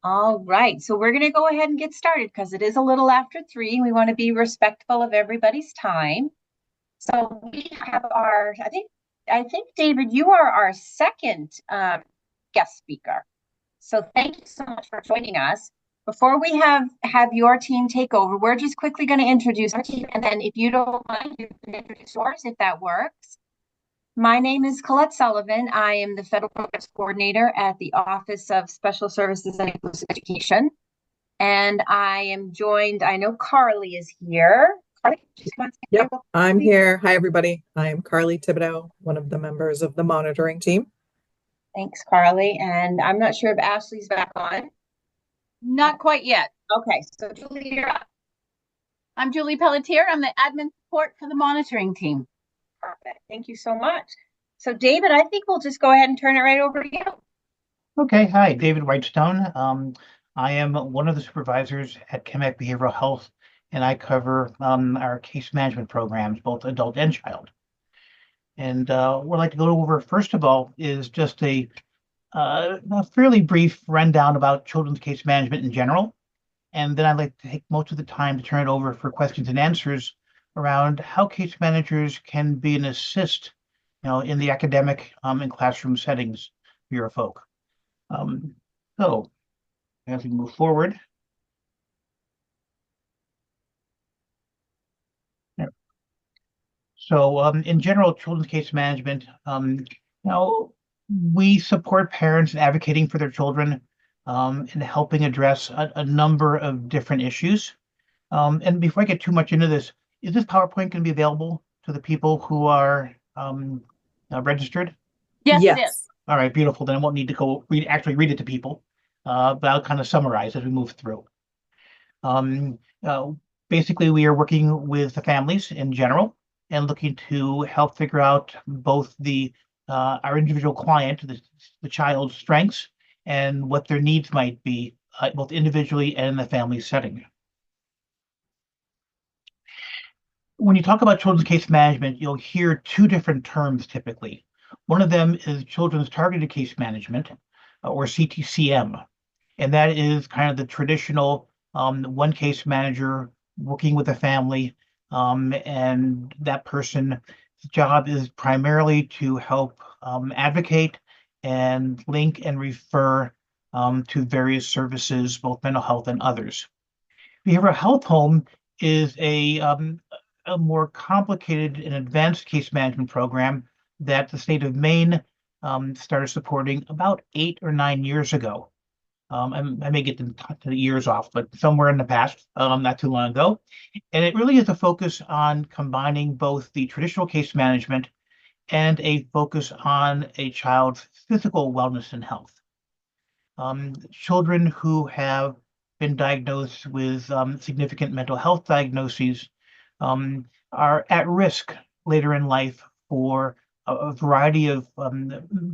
All right, so we're going to go ahead and get started because it is a little after 3. We want to be respectful of everybody's time. So we have I think David, you are our second guest speaker. So thank you so much for joining us. Before we have your team take over, we're just quickly going to introduce our team, and then if you don't mind, you can introduce yours if that works. My name is Colette Sullivan. I am the Federal Programs Coordinator at the Office of Special Services and Inclusive Education. And I am joined, I know Carly is here. Carly, Yep, I'm here. Hi, everybody. I'm Carly Thibodeau, one of the members of the monitoring team. Thanks, Carly. And I'm not sure if Ashley's back on. Not quite yet. Okay, so Julie, you're up. I'm Julie Pelletier. I'm the admin support for the monitoring team. Perfect. Thank you so much. So David, I think we'll just go ahead and turn it right over to you. Okay, hi, David Whitestone. I am one of the supervisors at Chemek Behavioral Health, and I cover our case management programs, both adult and child. And what I'd like to go over, first of all, is just a fairly brief rundown about children's case management in general. And then I'd like to take most of the time to turn it over for questions and answers around how case managers can be an assist, in the academic and classroom settings for your folk. So as we move forward. There. So in general, children's case management, we support parents in advocating for their children and helping address a number of different issues. And before I get too much into this, is this PowerPoint going to be available to the people who are registered? Yes, it is. All right, beautiful. Then I won't need to go actually read it to people, but I'll kind of summarize as we move through. Basically, we are working with the families in general and looking to help figure out both our individual client, the child's strengths, and what their needs might be, both individually and in the family setting. When you talk about children's case management, you'll hear two different terms typically. One of them is Children's Targeted Case Management, or CTCM, and that is kind of the traditional one case manager working with a family, and that person's job is primarily to help advocate and link and refer to various services, both mental health and others. Behavioral health home is a more complicated and advanced case management program that the state of Maine started supporting about 8 or 9 years ago. I may get the years off, but somewhere in the past, not too long ago. And it really is a focus on combining both the traditional case management and a focus on a child's physical wellness and health. Children who have been diagnosed with significant mental health diagnoses are at risk later in life for a variety of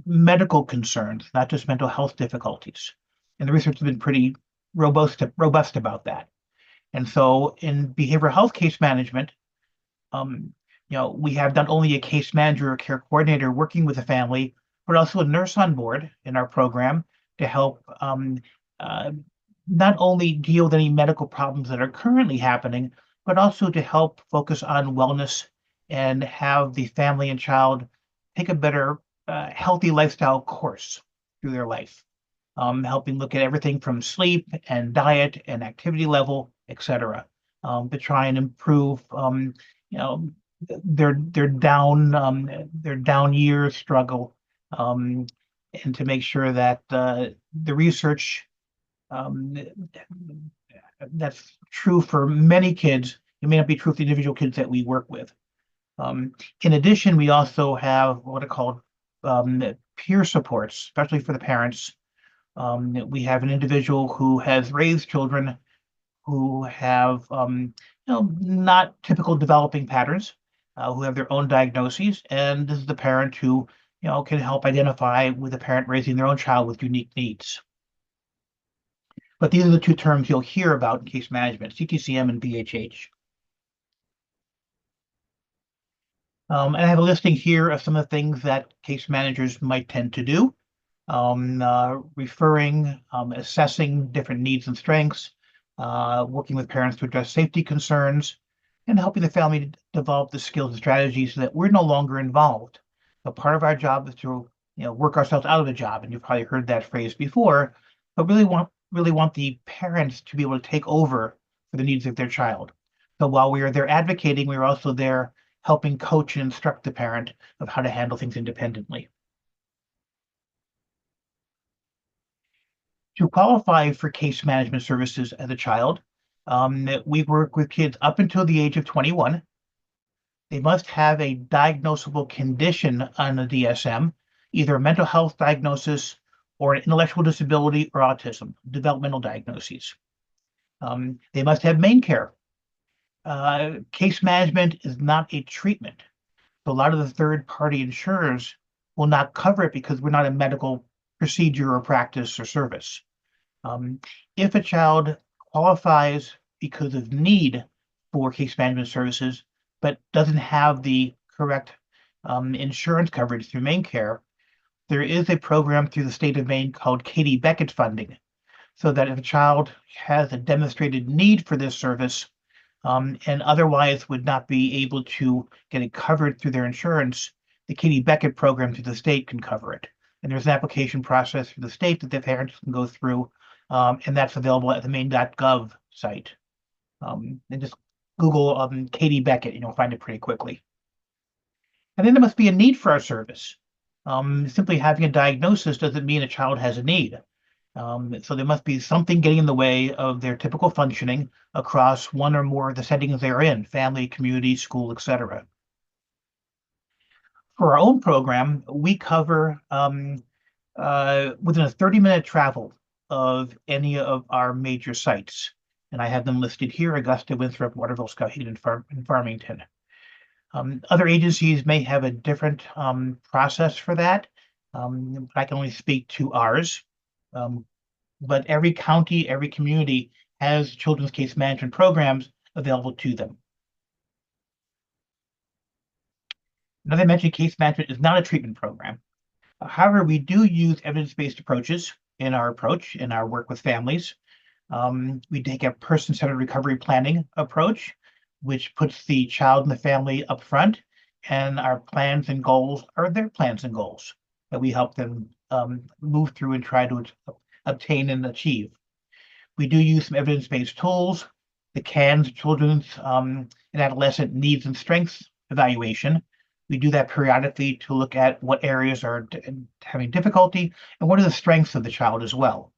medical concerns, not just mental health difficulties. And the research has been pretty robust about that. And so in behavioral health case management, we have not only a case manager or care coordinator working with the family, but also a nurse on board in our program to help not only deal with any medical problems that are currently happening, but also to help focus on wellness and have the family and child take a better healthy lifestyle course through their life, helping look at everything from sleep and diet and activity level, etc., to try and improve their down years struggle, and to make sure that the research that's true for many kids, it may not be true for the individual kids that we work with. In addition, we also have what are called peer supports, especially for the parents. We have an individual who has raised children who have not typical developing patterns, who have their own diagnoses, and this is the parent who can help identify with a parent raising their own child with unique needs. But these are the two terms you'll hear about in case management, CTCM and BHH. And I have a listing here of some of the things that case managers might tend to do. referring, assessing different needs and strengths, working with parents to address safety concerns, and helping the family to develop the skills and strategies so that we're no longer involved. So part of our job is to, work ourselves out of the job, and you've probably heard that phrase before, but really want the parents to be able to take over for the needs of their child. So while we are there advocating, we're also there helping coach and instruct the parent of how to handle things independently. To qualify for case management services as a child, we work with kids up until the age of 21. They must have a diagnosable condition on the DSM, either a mental health diagnosis or an intellectual disability or autism, developmental diagnoses. They must have Maine care. Case management is not a treatment. So a lot of the third-party insurers will not cover it because we're not a medical procedure or practice or service. If a child qualifies because of need for case management services, but doesn't have the correct insurance coverage through Maine Care, there is a program through the state of Maine called Katie Beckett funding, so that if a child has a demonstrated need for this service and otherwise would not be able to get it covered through their insurance, the Katie Beckett program through the state can cover it. And there's an application process through the state that the parents can go through, and that's available at the maine.gov site. And just Google Katie Beckett, and you'll find it pretty quickly. And then there must be a need for our service. Simply having a diagnosis doesn't mean a child has a need. So there must be something getting in the way of their typical functioning across one or more of the settings they're in: family, community, school, etc. For our own program, we cover within a 30-minute travel of any of our major sites. And I have them listed here: Augusta, Winthrop, Waterville, Skowhegan, and Farmington. Other agencies may have a different process for that. I can only speak to ours. But every county, every community has children's case management programs available to them. As I mentioned, case management is not a treatment program. However, we do use evidence-based approaches in our work with families. We take a person-centered recovery planning approach, which puts the child and the family up front, and our plans and goals are their plans and goals that we help them move through and try to obtain and achieve. We do use some evidence-based tools, the CANS, Children's and Adolescent Needs and Strengths Evaluation. We do that periodically to look at what areas are having difficulty and what are the strengths of the child as well.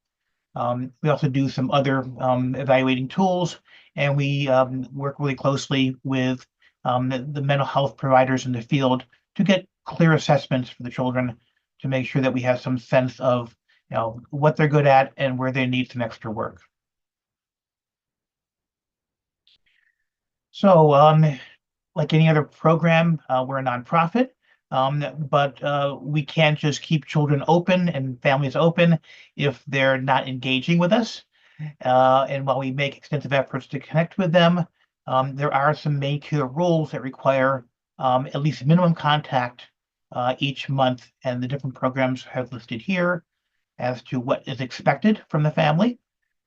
We also do some other evaluating tools, and we work really closely with the mental health providers in the field to get clear assessments for the children, to make sure that we have some sense of what they're good at and where they need some extra work. So like any other program, we're a nonprofit, but we can't just keep children open and families open if they're not engaging with us. And while we make extensive efforts to connect with them, there are some Maine Care rules that require at least minimum contact each month, and the different programs have listed here as to what is expected from the family.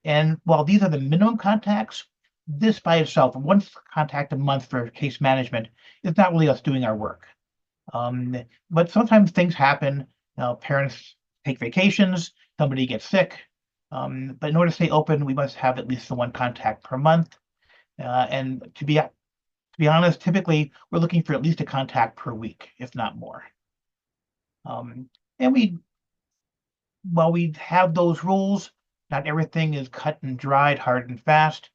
And while these are the minimum contacts, this by itself, one contact a month for case management, is not really us doing our work. But sometimes things happen. Parents take vacations, somebody gets sick. But in order to stay open, we must have at least the one contact per month. And to be honest, typically we're looking for at least a contact per week, if not more. And while we have those rules, not everything is cut and dried, hard and fast.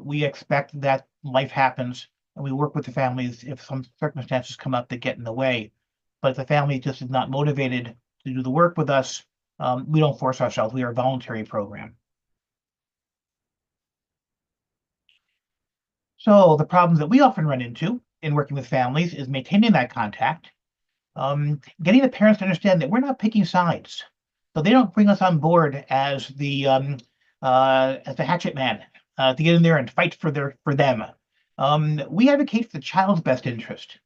We expect that life happens, and we work with the families if some circumstances come up that get in the way. But if the family just is not motivated to do the work with us, we don't force ourselves. We are a voluntary program. So the problems that we often run into in working with families is maintaining that contact, getting the parents to understand that we're not picking sides. So they don't bring us on board as the hatchet man to get in there and fight for them. We advocate for the child's best interest,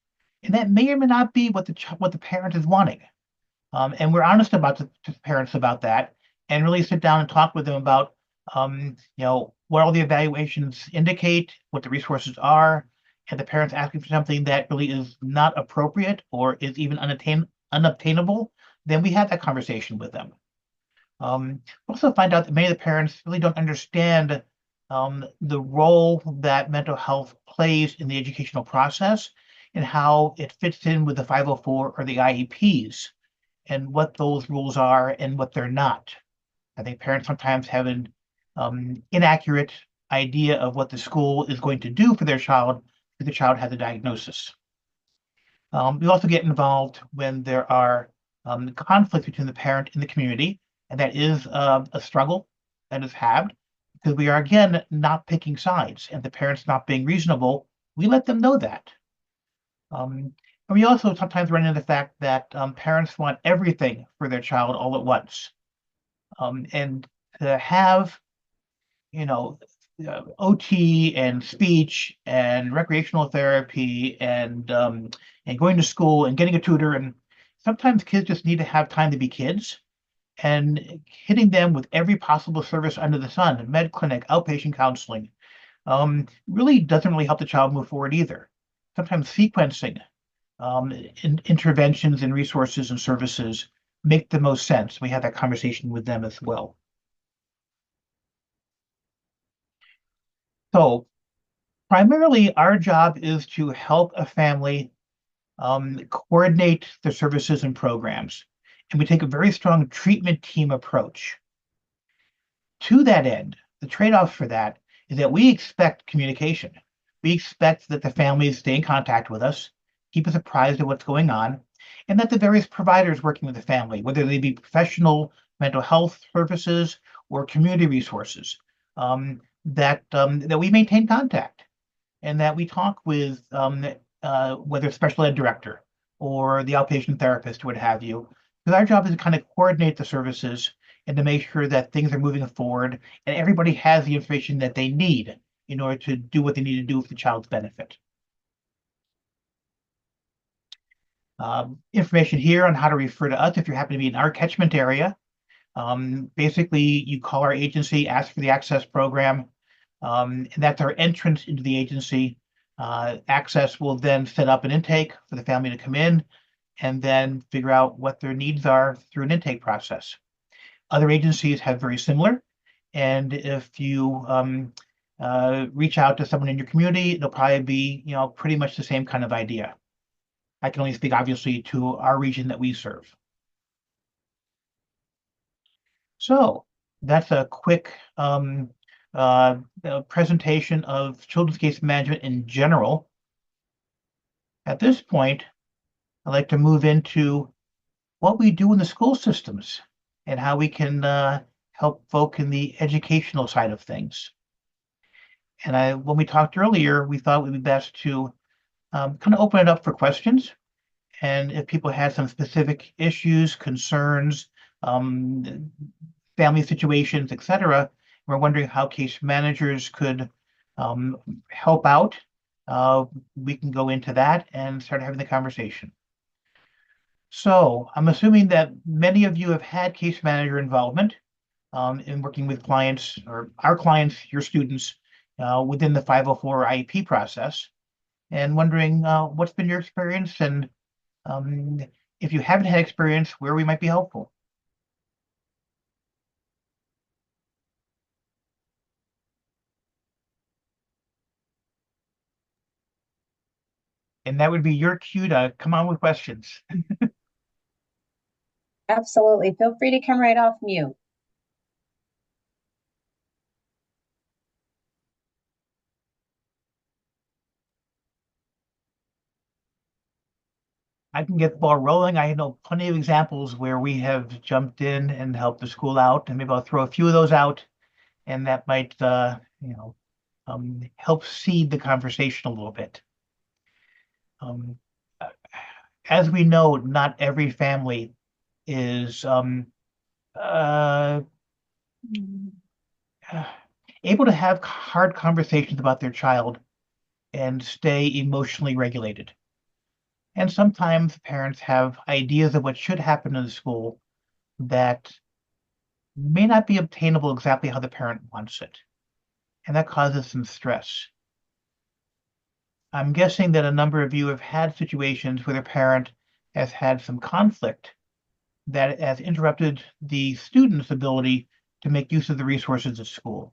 and that may or may not be what the parent is wanting. And we're honest about to parents about that, and really sit down and talk with them about, what all the evaluations indicate, what the resources are, and the parents asking for something that really is not appropriate or is even unobtainable, then we have that conversation with them. Also find out that many of the parents really don't understand the role that mental health plays in the educational process and how it fits in with the 504 or the IEPs and what those rules are and what they're not. I think parents sometimes have an inaccurate idea of what the school is going to do for their child if the child has a diagnosis. We also get involved when there are conflicts between the parent and the community, and that is a struggle that is had because we are, again, not picking sides, and the parents not being reasonable, we let them know that. And we also sometimes run into the fact that parents want everything for their child all at once. And to have, you know, OT and speech and recreational therapy and going to school and getting a tutor, and sometimes kids just need to have time to be kids, and hitting them with every possible service under the sun, med clinic, outpatient counseling, really doesn't really help the child move forward either. Sometimes sequencing interventions and resources and services make the most sense. We have that conversation with them as well. So primarily, our job is to help a family coordinate the services and programs. And we take a very strong treatment team approach. To that end, the trade-off for that is that we expect communication. We expect that the families stay in contact with us, keep us apprised of what's going on, and that the various providers working with the family, whether they be professional mental health services or community resources, that we maintain contact and that we talk with whether special ed director or the outpatient therapist, what have you. Because our job is to kind of coordinate the services and to make sure that things are moving forward and everybody has the information that they need in order to do what they need to do for the child's benefit. Information here on how to refer to us if you happen to be in our catchment area. Basically, you call our agency, ask for the access program, and that's our entrance into the agency. Access will then set up an intake for the family to come in and then figure out what their needs are through an intake process. Other agencies have very similar, and if you reach out to someone in your community, it'll probably be, pretty much the same kind of idea. I can only speak obviously to our region that we serve. So that's a quick presentation of children's case management in general. At this point, I'd like to move into what we do in the school systems and how we can help folk in the educational side of things. And when we talked earlier, we thought it would be best to kind of open it up for questions. And if people had some specific issues, concerns, family situations, etc., we're wondering how case managers could help out. We can go into that and start having the conversation. So I'm assuming that many of you have had case manager involvement in working with clients or our clients, your students, within the 504 IEP process, and wondering what's been your experience and if you haven't had experience, where we might be helpful. And that would be your cue to come on with questions. Absolutely. Feel free to come right off mute. I can get the ball rolling. I know plenty of examples where we have jumped in and helped the school out, and maybe I'll throw a few of those out, and that might, help seed the conversation a little bit. As we know, not every family is able to have hard conversations about their child and stay emotionally regulated. And sometimes parents have ideas of what should happen in the school that may not be obtainable exactly how the parent wants it. And that causes some stress. I'm guessing that a number of you have had situations where the parent has had some conflict that has interrupted the student's ability to make use of the resources at school.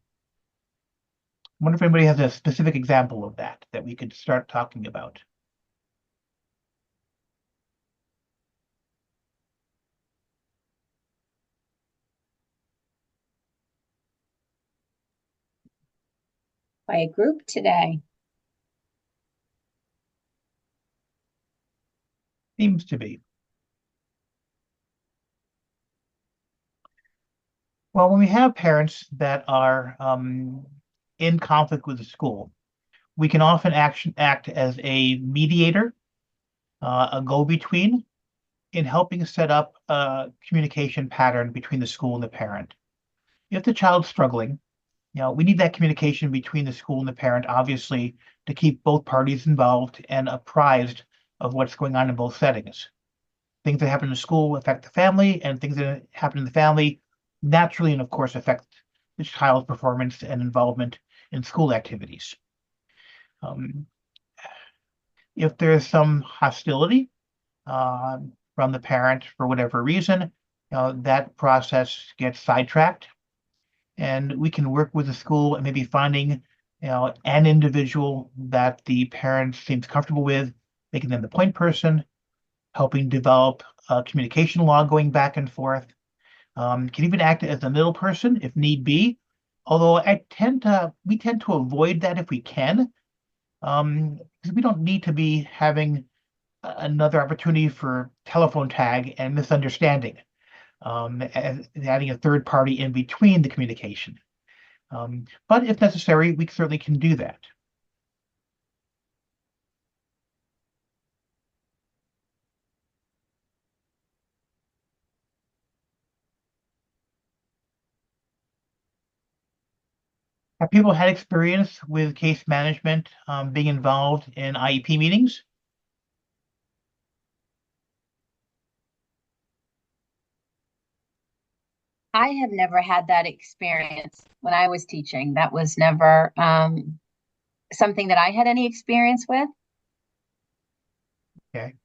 I wonder if anybody has a specific example of that we could start talking about. By a group today. Seems to be. Well, when we have parents that are in conflict with the school, we can often act as a mediator, a go-between, in helping set up a communication pattern between the school and the parent. If the child's struggling, we need that communication between the school and the parent, obviously, to keep both parties involved and apprised of what's going on in both settings. Things that happen in school affect the family, and things that happen in the family naturally and of course affect the child's performance and involvement in school activities. If there's some hostility from the parent for whatever reason, that process gets sidetracked, and we can work with the school and maybe finding an individual that the parent seems comfortable with, making them the point person, helping develop a communication log going back and forth. Can even act as a middle person if need be. Although we tend to avoid that if we can, because we don't need to be having another opportunity for telephone tag and misunderstanding, and adding a third party in between the communication. But if necessary, we certainly can do that. Have people had experience with case management being involved in IEP meetings? I have never had that experience when I was teaching. That was never something that I had any experience with. Okay.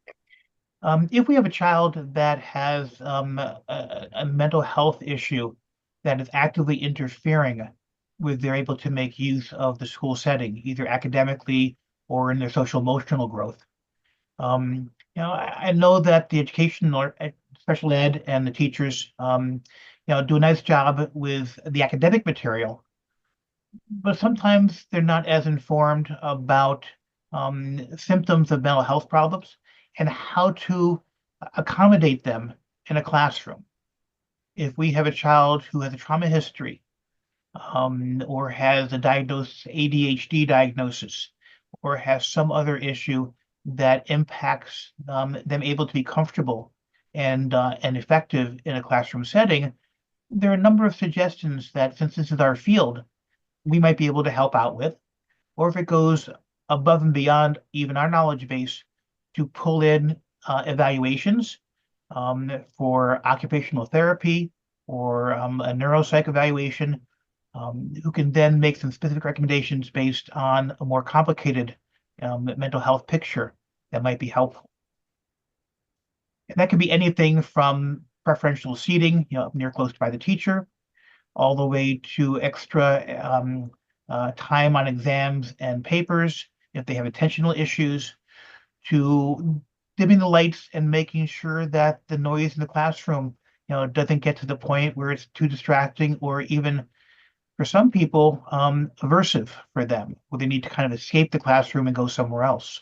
If we have a child that has a mental health issue that is actively interfering with their able to make use of the school setting, either academically or in their social emotional growth, I know that the education or special ed and the teachers, do a nice job with the academic material, but sometimes they're not as informed about symptoms of mental health problems and how to accommodate them in a classroom. If we have a child who has a trauma history, or has a diagnosed ADHD diagnosis, or has some other issue that impacts them able to be comfortable and effective in a classroom setting, there are a number of suggestions that, since this is our field, we might be able to help out with, or if it goes above and beyond even our knowledge base, to pull in evaluations for occupational therapy or a neuropsych evaluation, who can then make some specific recommendations based on a more complicated mental health picture that might be helpful. And that could be anything from preferential seating, near close by the teacher, all the way to extra time on exams and papers if they have attentional issues, to dimming the lights and making sure that the noise in the classroom, doesn't get to the point where it's too distracting, or even for some people, aversive for them, where they need to kind of escape the classroom and go somewhere else.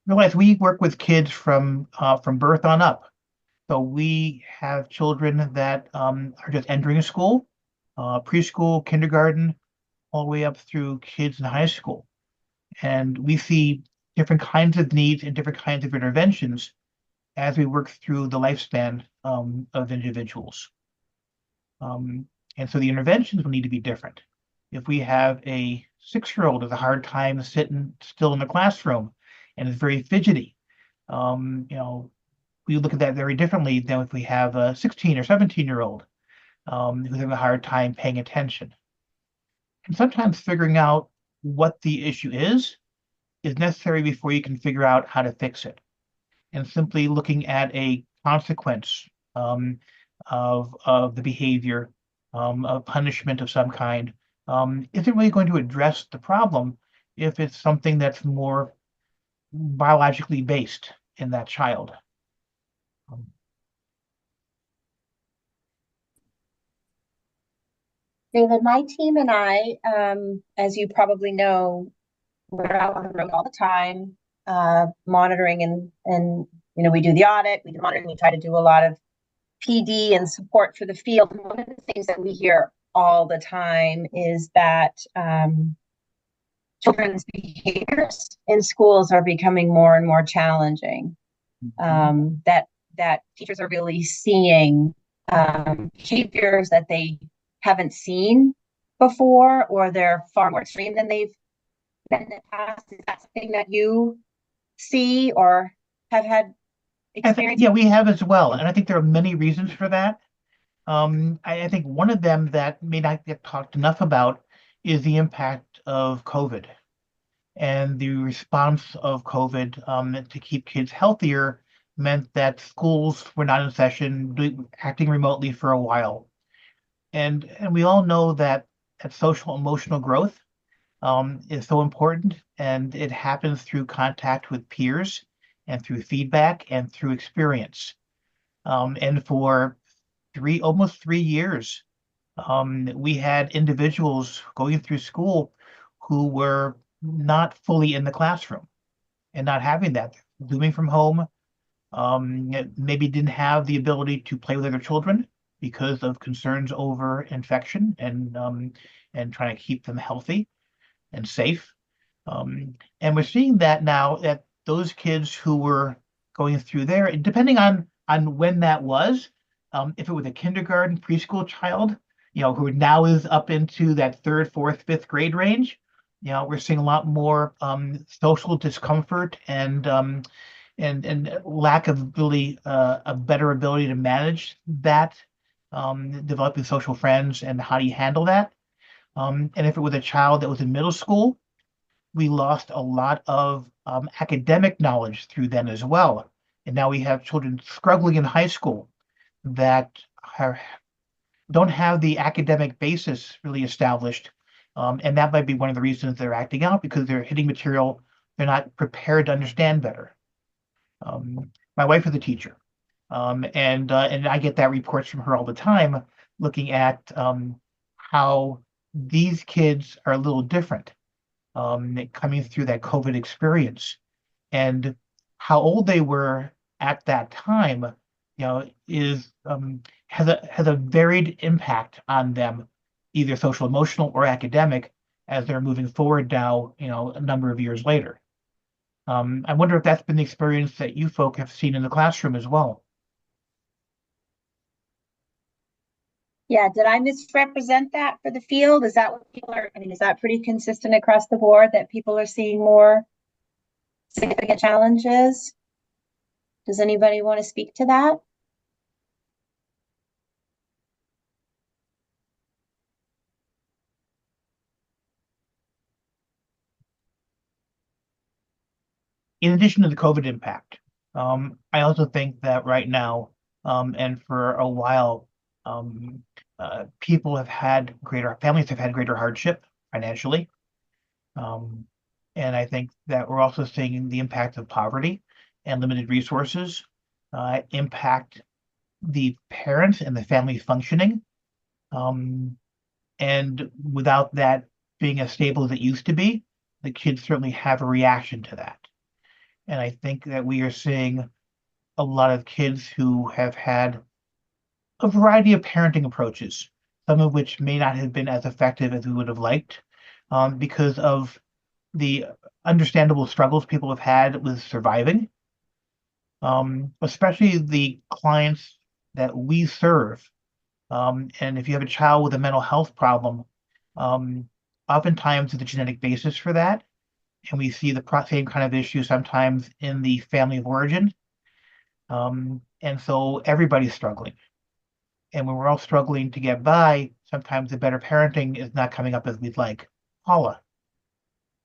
Realize we work with kids from birth on up. So we have children that are just entering school, preschool, kindergarten, all the way up through kids in high school. And we see different kinds of needs and different kinds of interventions as we work through the lifespan of individuals. And so the interventions will need to be different. If we have a 6-year-old with a hard time sitting still in the classroom, and is very fidgety. We look at that very differently than if we have a 16 or 17-year-old who's having a hard time paying attention. And sometimes figuring out what the issue is necessary before you can figure out how to fix it. And simply looking at a consequence of the behavior, a punishment of some kind, isn't really going to address the problem if it's something that's more biologically based in that child. David, my team and I, as you probably know, we're out on the road all the time, monitoring and we do the audit, we do monitoring, we try to do a lot of PD and support for the field. And one of the things that we hear all the time is that children's behaviors in schools are becoming more and more challenging. That teachers are really seeing behaviors that they haven't seen before, or they're far more extreme than they've been in the past. Is that something that you see or have had experience? Yeah, we have as well. And I think there are many reasons for that. I think one of them that may not get talked enough about is the impact of COVID and the response of COVID to keep kids healthier meant that schools were not in session, acting remotely for a while. And we all know that social emotional growth is so important, and it happens through contact with peers and through feedback and through experience. And for almost 3 years, we had individuals going through school who were not fully in the classroom and not having that, zooming from home, maybe didn't have the ability to play with other children because of concerns over infection and trying to keep them healthy and safe. And we're seeing that now that those kids who were going through there, and depending on when that was, if it was a kindergarten, preschool child, who now is up into that third, fourth, fifth grade range, we're seeing a lot more social discomfort and lack of ability, a better ability to manage that, developing social friends, and how do you handle that? And if it was a child that was in middle school, we lost a lot of academic knowledge through then as well. And now we have children struggling in high school that don't have the academic basis really established. And that might be one of the reasons they're acting out, because they're hitting material they're not prepared to understand better. My wife is a teacher, and I get that reports from her all the time, looking at how these kids are a little different, coming through that COVID experience, and how old they were at that time, is has a varied impact on them, either social, emotional, or academic, as they're moving forward now, a number of years later. I wonder if that's been the experience that you folk have seen in the classroom as well. Yeah, did I misrepresent that for the field? Is that what people are, is that pretty consistent across the board that people are seeing more significant challenges? Does anybody want to speak to that? In addition to the COVID impact, I also think that right now, and for a while, families have had greater hardship financially. And I think that we're also seeing the impact of poverty and limited resources impact the parents and the family functioning. And without that being as stable as it used to be, the kids certainly have a reaction to that. And I think that we are seeing a lot of kids who have had a variety of parenting approaches, some of which may not have been as effective as we would have liked, because of the understandable struggles people have had with surviving, especially the clients that we serve. And if you have a child with a mental health problem, oftentimes there's a genetic basis for that. and we see the same kind of issue sometimes in the family of origin. And so everybody's struggling. And when we're all struggling to get by, sometimes the better parenting is not coming up as we'd like. Paula.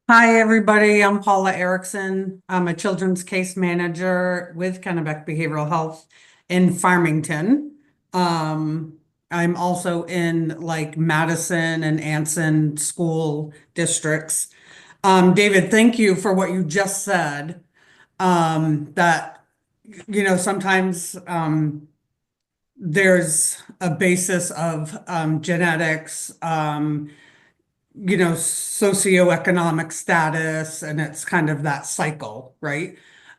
Hi, everybody. I'm Paula Erickson. I'm a children's case manager with Kennebec Behavioral Health in Farmington. I'm also in like Madison and Anson school districts. David, thank you for what you just said. That, sometimes there's a basis of genetics, socioeconomic status, and it's kind of that cycle, right?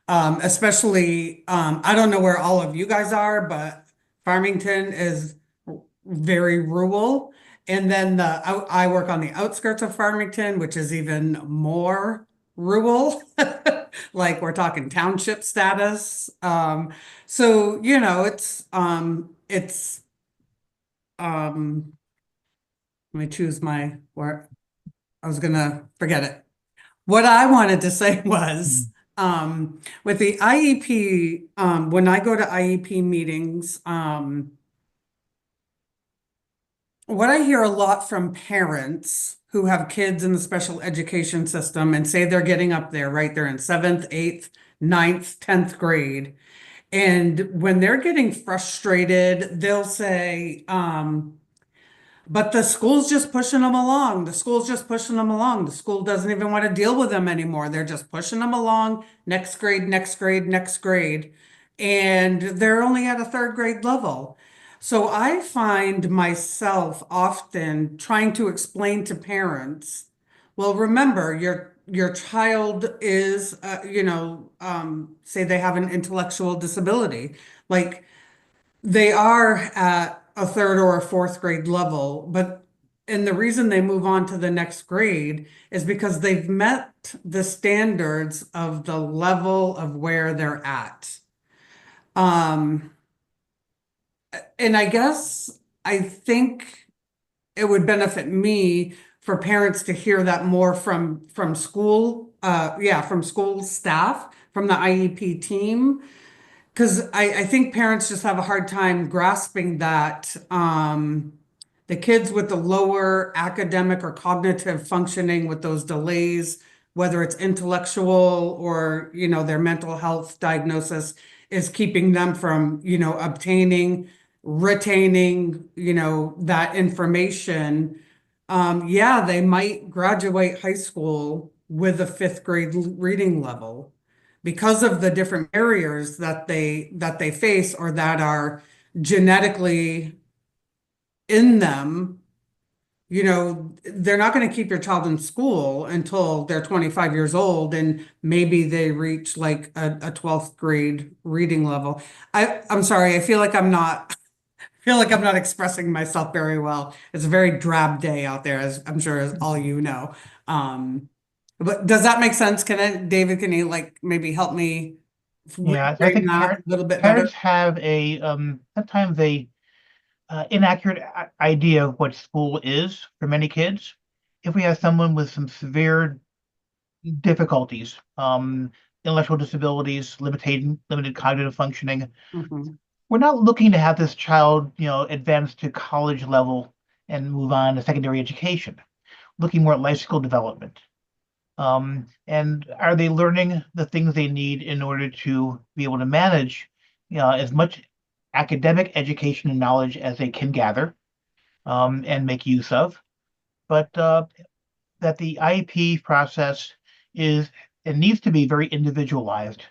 Especially, I don't know where all of you guys are, but Farmington is very rural. And then I work on the outskirts of Farmington, which is even more rural. Like we're talking township status. So, let me choose my word. I was gonna forget it. What I wanted to say was, with the IEP, when I go to IEP meetings, what I hear a lot from parents who have kids in the special education system and say they're getting up there, right? They're in seventh, eighth, ninth, 10th grade. And when they're getting frustrated, they'll say, but the school's just pushing them along. The school's just pushing them along. The school doesn't even want to deal with them anymore. They're just pushing them along. Next grade, next grade, next grade. And they're only at a third grade level. So I find myself often trying to explain to parents, well, remember, your child is, say they have an intellectual disability. Like they are at a third or a fourth grade level, and the reason they move on to the next grade is because they've met the standards of the level of where they're at. And I think it would benefit me for parents to hear that more from school, from school staff, from the IEP team. Because I think parents just have a hard time grasping that the kids with the lower academic or cognitive functioning with those delays, whether it's intellectual or, their mental health diagnosis is keeping them from, obtaining, retaining, that information. They might graduate high school with a fifth grade reading level because of the different barriers that they face or that are genetically in them. They're not going to keep your child in school until they're 25 years old and maybe they reach like a 12th grade reading level. I'm sorry, I feel like I'm not expressing myself very well. It's a very drab day out there, as I'm sure as all you know. But does that make sense? David, can you like maybe help me Yeah, I frame think that a little bit better? parents have sometimes inaccurate idea of what school is for many kids. If we have someone with some severe difficulties, intellectual disabilities, limited cognitive functioning, Mhm. we're not looking to have this child, advance to college level and move on to secondary education. Looking more at life skill development. And are they learning the things they need in order to be able to manage, as much academic education and knowledge as they can gather, and make use of, but that the IEP process it needs to be very individualized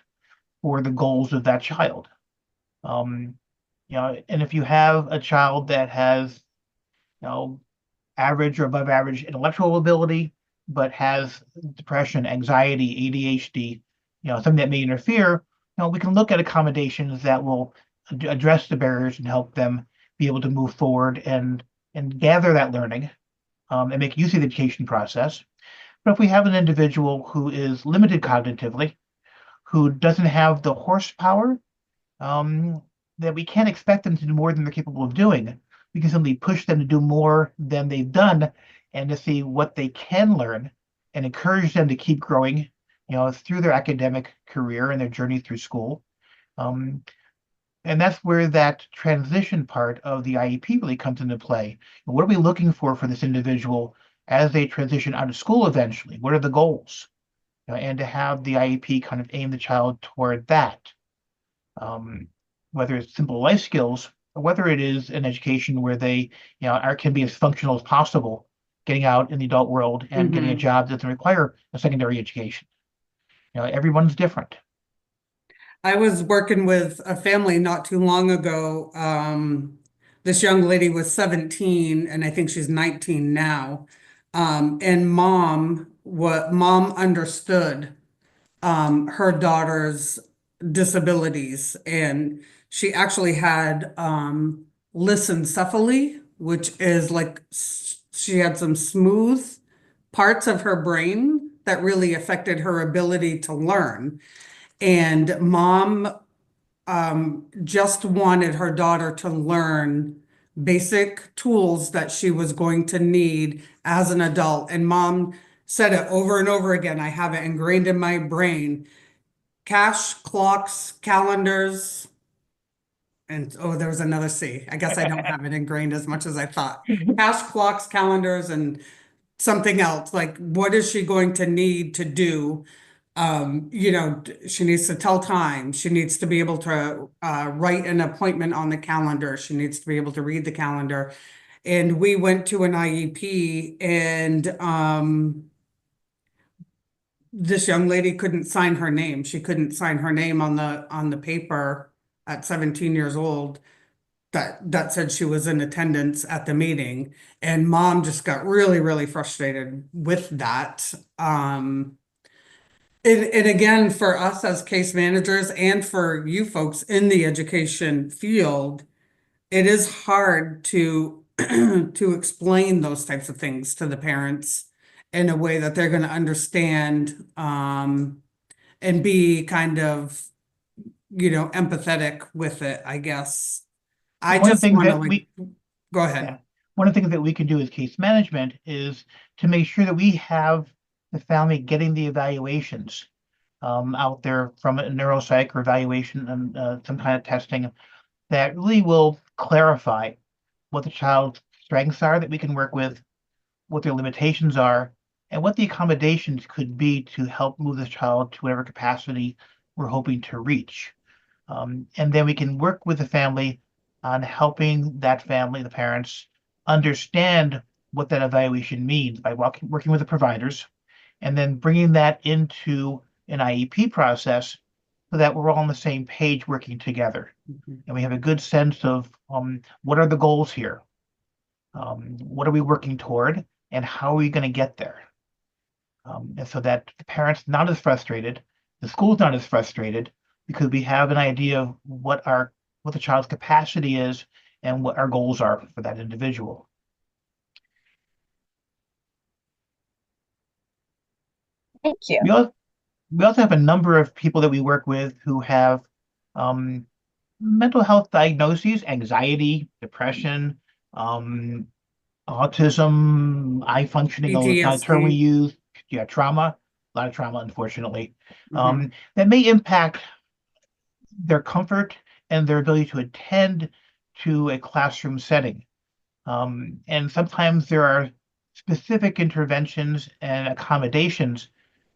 for the goals of that child. And if you have a child that has, average or above average intellectual ability, but has depression, anxiety, ADHD, something that may interfere, we can look at accommodations that will address the barriers and help them be able to move forward and gather that learning, and make use of the education process. But if we have an individual who is limited cognitively, who doesn't have the horsepower, that we can't expect them to do more than they're capable of doing. We can simply push them to do more than they've done and to see what they can learn, and encourage them to keep growing, through their academic career and their journey through school. And that's where that transition part of the IEP really comes into play. What are we looking for this individual as they transition out of school eventually? What are the goals? And to have the IEP kind of aim the child toward that. Whether it's simple life skills or whether it is an education where they, can be as functional as possible, getting out in the adult world and getting a job that doesn't require a secondary education. Everyone's different. I was working with a family not too long ago. This young lady was 17 and I think she's 19 now. And mom understood her daughter's disabilities, and she actually had lissencephaly, which is like she had some smooth parts of her brain that really affected her ability to learn. And mom just wanted her daughter to learn basic tools that she was going to need as an adult. And mom said it over and over again. I have it ingrained in my brain. Cash, clocks, calendars, and oh, there was another C. I guess I don't have it ingrained as much as I thought. Cash, clocks, calendars, and something else. Like, what is she going to need to do? She needs to tell time. She needs to be able to write an appointment on the calendar. She needs to be able to read the calendar. And we went to an IEP, and this young lady couldn't sign her name. She couldn't sign her name on the paper at 17 years old that said she was in attendance at the meeting. And mom just got really, really frustrated with that. And again, for us as case managers and for you folks in the education field, it is hard to to explain those types of things to the parents in a way that they're going to understand, and be kind of, empathetic with it, I guess. I One of just the things want to that we go ahead. Yeah. One of the things that we can do as case management is to make sure that we have the family getting the evaluations out there from a neuropsych or evaluation and some kind of testing that really will clarify what the child's strengths are that we can work with, what their limitations are, and what the accommodations could be to help move this child to whatever capacity we're hoping to reach. And then we can work with the family on helping that family, the parents, understand what that evaluation means by working with the providers, and then bringing that into an IEP process so that we're all on the same page working together. And we have a good sense of what are the goals here? What are we working toward? And how are we going to get there? And so that the parent's not as frustrated, the school's not as frustrated, because we have an idea of what the child's capacity is and what our goals are for that individual. Thank you. We also have a number of people that we work with who have mental health diagnoses, anxiety, depression, autism, eye functioning, all the kind of term we PTSD. use. Yeah, trauma, a lot of trauma, unfortunately, that may impact their comfort and their ability to attend to a classroom setting. And sometimes there are specific interventions and accommodations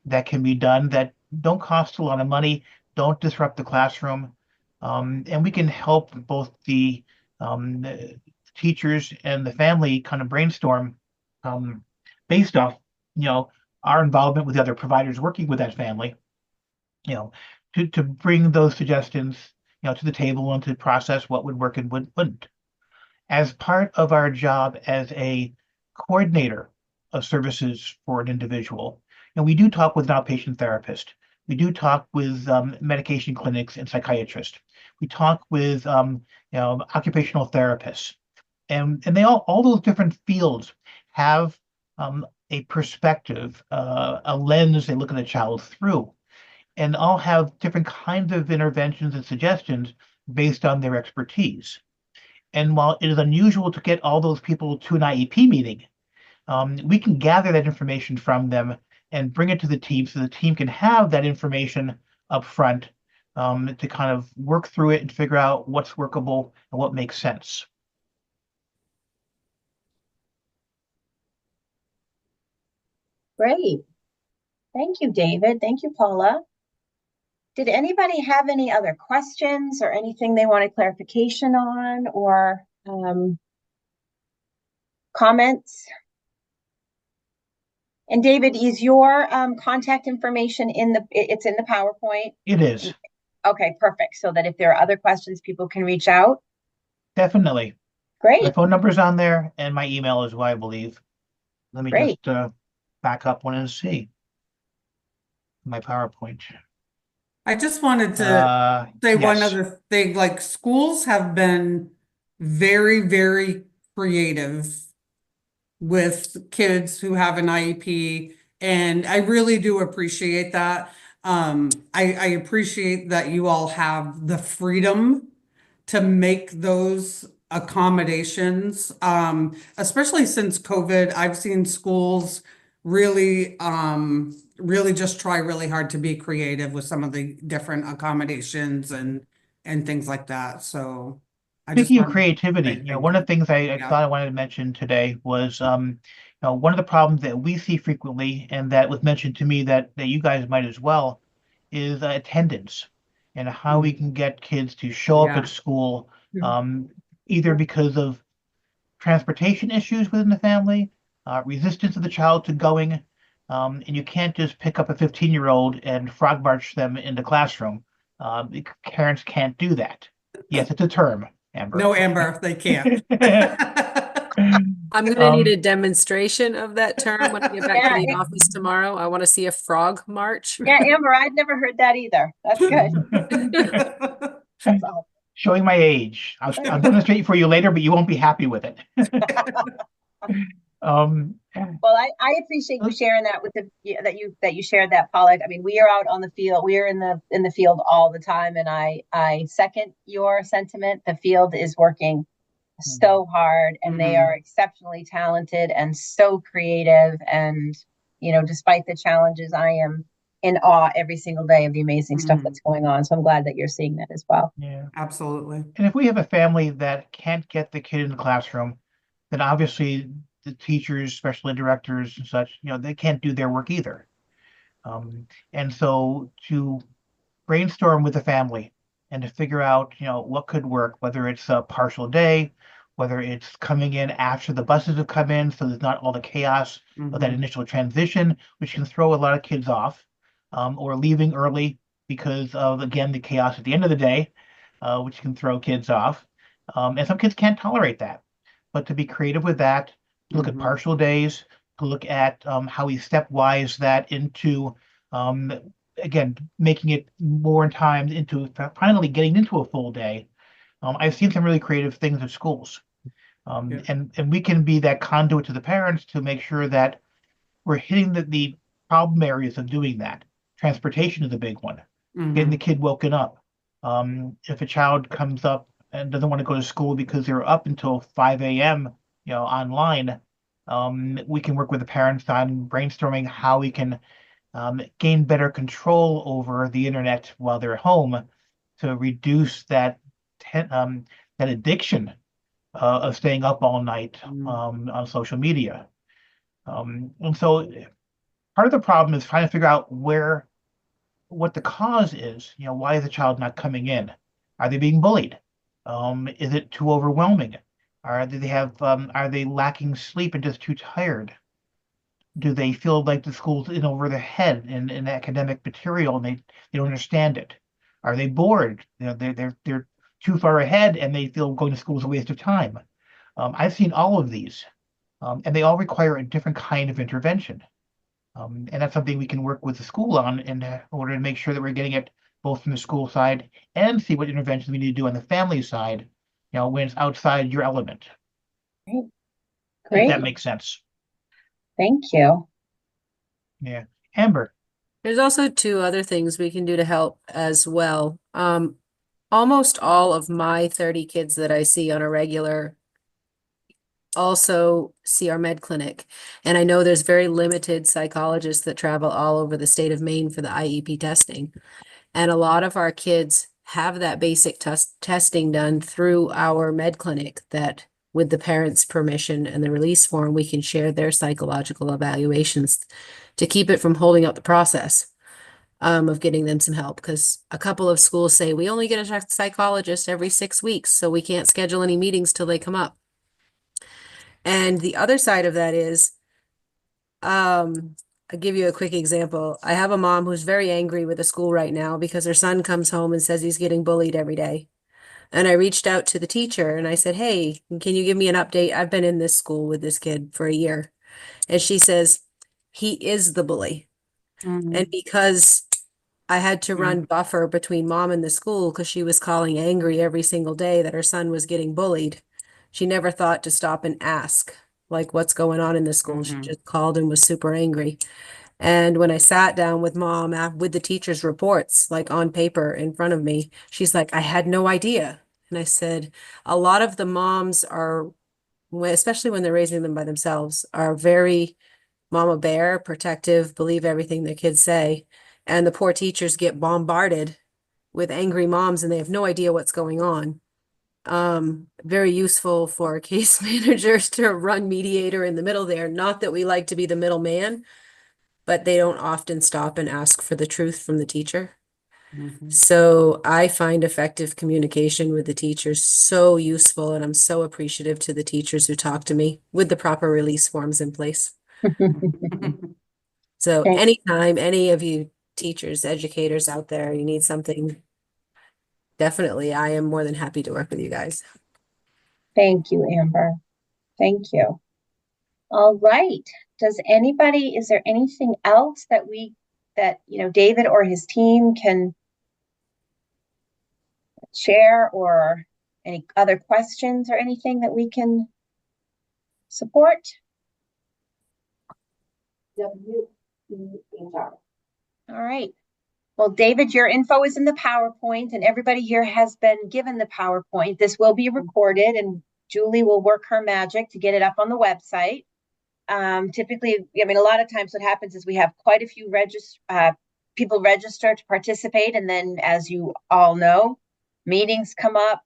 that can be done that don't cost a lot of money, don't disrupt the classroom, and we can help both the teachers and the family kind of brainstorm based off, our involvement with the other providers working with that family, to bring those suggestions, to the table and to process what would work and wouldn't. As part of our job as a coordinator of services for an individual, and we do talk with an outpatient therapist. We do talk with medication clinics and psychiatrists. We talk with occupational therapists, and they all those different fields have a perspective, a lens they look at a child through, and all have different kinds of interventions and suggestions based on their expertise. And while it is unusual to get all those people to an IEP meeting, we can gather that information from them and bring it to the team so the team can have that information up front to kind of work through it and figure out what's workable and what makes sense. Great. Thank you, David. Thank you, Paula. Did anybody have any other questions or anything they wanted clarification on or comments? And David, is your contact information it's in the PowerPoint? It is. Okay, perfect. So that if there are other questions, people can reach out. Definitely. Great. My phone number's on there and my email as well, I believe. Let me Great. just back up one and see my PowerPoint. I just wanted to say one Yes. other thing, like schools have been very, very creative with kids who have an IEP, and I really do appreciate that. I appreciate that you all have the freedom to make those accommodations. Especially since COVID, I've seen schools really, really just try really hard to be creative with some of the different accommodations and things like that. So I just Speaking of wanted to creativity, say one of the things I Yeah. thought I wanted to mention today was, one of the problems that we see frequently, and that was mentioned to me that you guys might as well, is attendance and how we can get kids to show up Yeah. at school, Mhm. either because of transportation issues within the family, resistance of the child to going, and you can't just pick up a 15-year-old and frog march them in the classroom. Parents can't do that. Yes, it's a term, Amber. No, Amber, they can't. I'm gonna need a demonstration of that term when I get back to the Yeah, office tomorrow. I want to see a frog march. yeah, Amber, I'd never heard that either. That's good. So, Showing my age. I'll demonstrate for you later, but you won't be happy with it. well, I appreciate you sharing that with that you shared that, Paula. I mean, we are out on the field. We are in the field all the time, and I second your sentiment. The field is working so hard, and they are exceptionally talented and so creative. And despite the challenges, I am in awe every single day of the amazing stuff that's going on. So I'm glad that you're seeing that as well. Yeah. Absolutely. And if we have a family that can't get the kid in the classroom, then obviously the teachers, special ed directors and such, they can't do their work either. And so to brainstorm with the family and to figure out, what could work, whether it's a partial day, whether it's coming in after the buses have come in, so there's not all the chaos of that initial transition, which can throw a lot of kids off, or leaving early because of, again, the chaos at the end of the day, which can throw kids off. And some kids can't tolerate that. But to be creative with that, to look at partial days, to look at how we stepwise that into, again, making it more in time into finally getting into a full day. I've seen some really creative things at schools. And we can be that conduit to the parents to make sure that we're hitting the problem areas of doing that. Transportation is a big one. Getting the kid woken up. If a child comes up and doesn't want to go to school because they're up until 5 a.m., online, we can work with the parents on brainstorming how we can gain better control over the internet while they're home to reduce that addiction of staying up all night on social media. And so part of the problem is trying to figure out what the cause is. Why is the child not coming in? Are they being bullied? Is it too overwhelming? Are they lacking sleep and just too tired? Do they feel like the school's in over their head in academic material and they don't understand it? Are they bored? They're too far ahead and they feel going to school is a waste of time. I've seen all of these, and they all require a different kind of intervention. And that's something we can work with the school on in order to make sure that we're getting it both from the school side and see what interventions we need to do on the family side, when it's outside your element. If Great. that makes sense. Thank you. Yeah. Amber. There's also two other things we can do to help as well. Almost all of my 30 kids that I see on a regular also see our med clinic. And I know there's very limited psychologists that travel all over the state of Maine for the IEP testing. And a lot of our kids have that basic testing done through our med clinic that with the parents' permission and the release form, we can share their psychological evaluations to keep it from holding up the process of getting them some help. Because a couple of schools say we only get a psychologist every 6 weeks, so we can't schedule any meetings till they come up. And the other side of that is, I'll give you a quick example. I have a mom who's very angry with the school right now because her son comes home and says he's getting bullied every day. And I reached out to the teacher and I said, hey, can you give me an update? I've been in this school with this kid for a year. And she says, he is the bully. And because I had to run buffer between mom and the school because she was calling angry every single day that her son was getting bullied, she never thought to stop and ask, like, what's going on in the school. She just called and was super angry. And when I sat down with mom with the teacher's reports, like on paper in front of me, she's like, I had no idea. And I said, a lot of the moms are, especially when they're raising them by themselves, are very mama bear, protective, believe everything their kids say. And the poor teachers get bombarded with angry moms and they have no idea what's going on. Very useful for case managers to run mediator in the middle there. Not that we like to be the middleman, but they don't often stop and ask for the truth from the teacher. So I find effective communication with the teachers so useful, and I'm so appreciative to the teachers who talk to me with the proper release forms in place. So Okay. anytime any of you teachers, educators out there, you need something, definitely, I am more than happy to work with you guys. Thank you, Amber. Thank you. All right. Is there anything else that David or his team can share, or any other questions or anything that we can support? All right. Well, David, your info is in the PowerPoint and everybody here has been given the PowerPoint. This will be recorded and Julie will work her magic to get it up on the website. Typically, I mean, a lot of times what happens is we have quite a few people register to participate. And then, as you all know, meetings come up,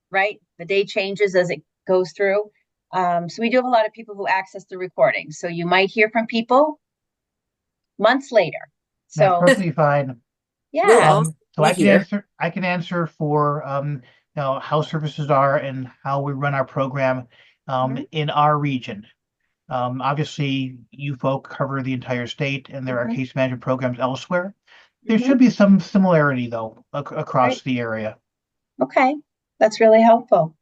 right? The day changes as it goes through. So we do have a lot of people who access the recording. So you might hear from people months later. That's So perfectly fine. yeah, So I can answer for how services are and how we run our program in our region. Obviously, you folk cover the entire state, and there are case management programs elsewhere. There should be some similarity, though, across the area. Okay, that's really helpful.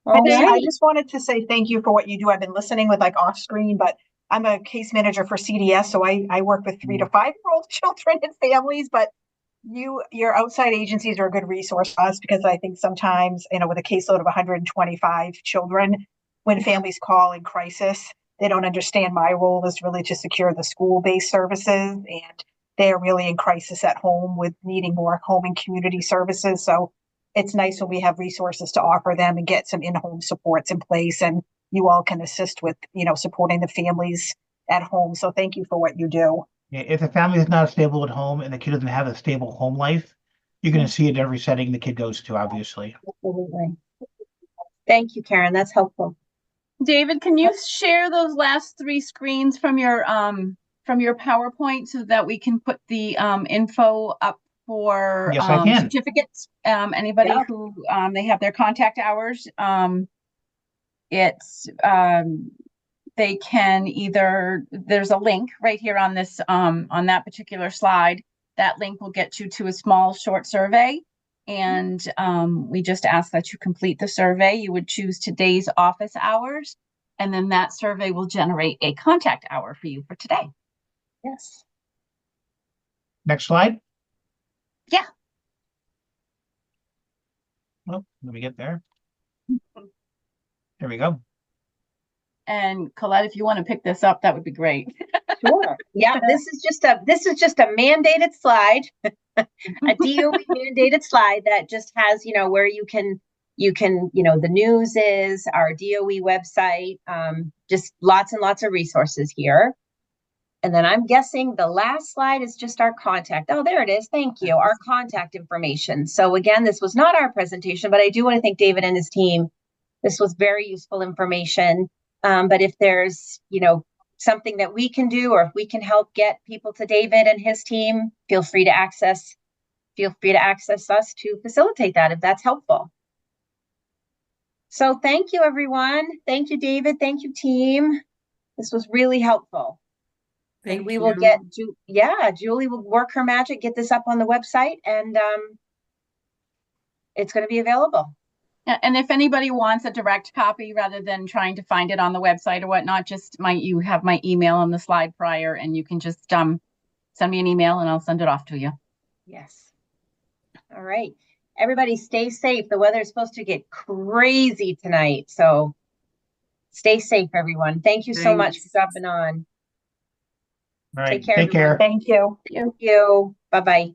All I right. just wanted to say thank you for what you do. I've been listening with off screen, but I'm a case manager for CDS, so I work with 3 to 5-year-old children and families, but your outside agencies are a good resource for us, because I think sometimes, with a caseload of 125 children, when families call in crisis, they don't understand my role is really to secure the school-based services, and they're really in crisis at home with needing more home and community services. So it's nice when we have resources to offer them and get some in-home supports in place, and you all can assist with, supporting the families at home. So thank you for what you do. Yeah, if the family is not stable at home and the kid doesn't have a stable home life, you're going to see it in every setting the kid goes to, obviously. Absolutely. Thank you, Karen. That's helpful. David, can you share those last 3 screens from your PowerPoint so that we can put the info up for Yes, I can. certificates? Anybody who they have their contact hours. They can either, there's a link right here on this on that particular slide. That link will get you to a small short survey, and we just ask that you complete the survey. You would choose today's office hours, and then that survey will generate a contact hour for you for today. Yes. Next slide. Yeah. Well, let me get there. There we go. And Colette, if you want to pick this up, that would be great. Sure. Yeah, this is just a mandated slide, a DOE mandated slide that just has, where you can You can, the news is our DOE website, just lots and lots of resources here. And then I'm guessing the last slide is just our contact. Oh, there it is. Thank you. Our contact information. So again, this was not our presentation, but I do want to thank David and his team. This was very useful information. But if there's, something that we can do, or if we can help get people to David and his team, feel free to access us to facilitate that if that's helpful. So thank you, everyone. Thank you, David. Thank you, team. This was really helpful. Thank And we you. will get, Julie will work her magic, get this up on the website, and it's going to be available. And if anybody wants a direct copy rather than trying to find it on the website or whatnot, you have my email on the slide prior, and you can just send me an email and I'll send it off to you. Yes. All right. Everybody stay safe. The weather is supposed to get crazy tonight. So stay safe, everyone. Thank you so much for dropping on. All right, Take care, take care. everyone. Thank you. Thank you. Bye-bye.